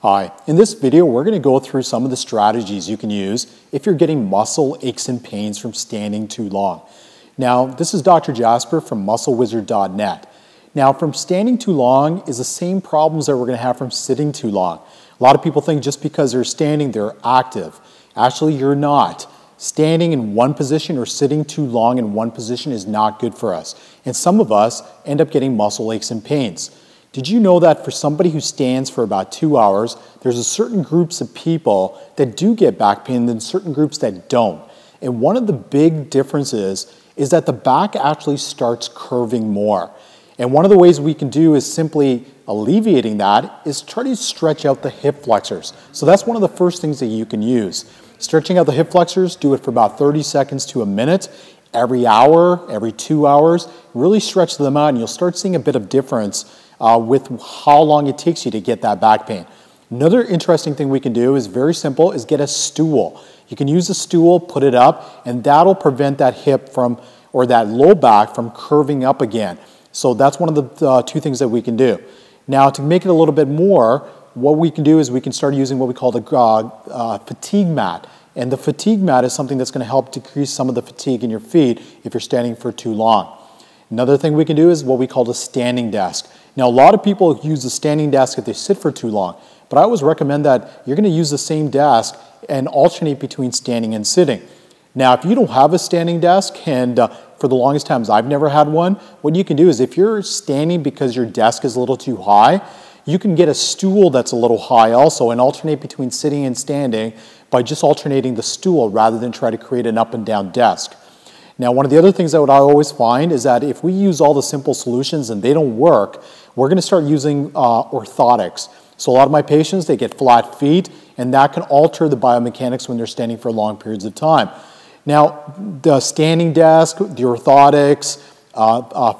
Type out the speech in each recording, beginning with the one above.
Hi, in this video we're going to go through some of the strategies you can use if you're getting muscle aches and pains from standing too long. Now, this is Dr. Jasper from musclewizard.net. Now, from standing too long is the same problems that we're going to have from sitting too long. A lot of people think just because they're standing, they're active. Actually, you're not. Standing in one position or sitting too long in one position is not good for us. And some of us end up getting muscle aches and pains. Did you know that for somebody who stands for about 2 hours, there's a certain groups of people that do get back pain and certain groups that don't? And one of the big differences is that the back actually starts curving more. And one of the ways we can do is simply alleviating that is try to stretch out the hip flexors. So that's one of the first things that you can use. Stretching out the hip flexors, do it for about 30 seconds to a minute, every hour, every 2 hours. Really stretch them out and you'll start seeing a bit of difference with how long it takes you to get that back pain. Another interesting thing we can do is very simple, is get a stool. You can use a stool, put it up, and that'll prevent that hip from, or that low back from curving up again. So that's one of the two things that we can do. Now, to make it a little bit more, what we can do is we can start using what we call the Grog Fatigue Mat. And the fatigue mat is something that's going to help decrease some of the fatigue in your feet if you're standing for too long. Another thing we can do is what we call the standing desk. Now, a lot of people use the standing desk if they sit for too long, but I always recommend that you're going to use the same desk and alternate between standing and sitting. Now, if you don't have a standing desk, and for the longest times I've never had one, what you can do is if you're standing because your desk is a little too high, you can get a stool that's a little high also and alternate between sitting and standing by just alternating the stool rather than try to create an up and down desk. Now, one of the other things that I always find is that if we use all the simple solutions and they don't work, we're going to start using orthotics. So a lot of my patients, they get flat feet, and that can alter the biomechanics when they're standing for long periods of time. Now, the standing desk, the orthotics,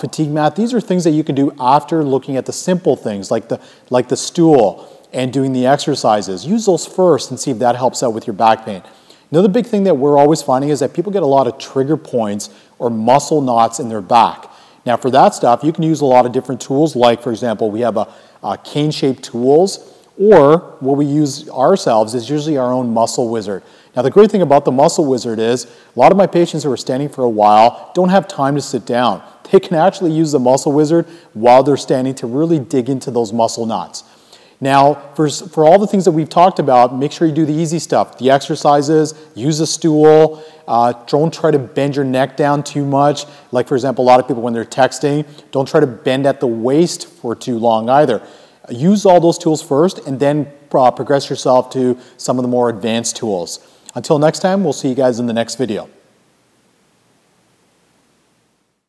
fatigue mat, these are things that you can do after looking at the simple things like the stool and doing the exercises. Use those first and see if that helps out with your back pain. Another big thing that we're always finding is that people get a lot of trigger points or muscle knots in their back. Now, for that stuff, you can use a lot of different tools, like, for example, we have a cane-shaped tools, or what we use ourselves is usually our own muscle wizard. Now, the great thing about the muscle wizard is a lot of my patients who are standing for a while don't have time to sit down. They can actually use the muscle wizard while they're standing to really dig into those muscle knots. Now, for all the things that we've talked about, make sure you do the easy stuff. The exercises, use a stool, don't try to bend your neck down too much. Like, for example, a lot of people when they're texting, don't try to bend at the waist for too long either. Use all those tools first and then progress yourself to some of the more advanced tools. Until next time, we'll see you guys in the next video.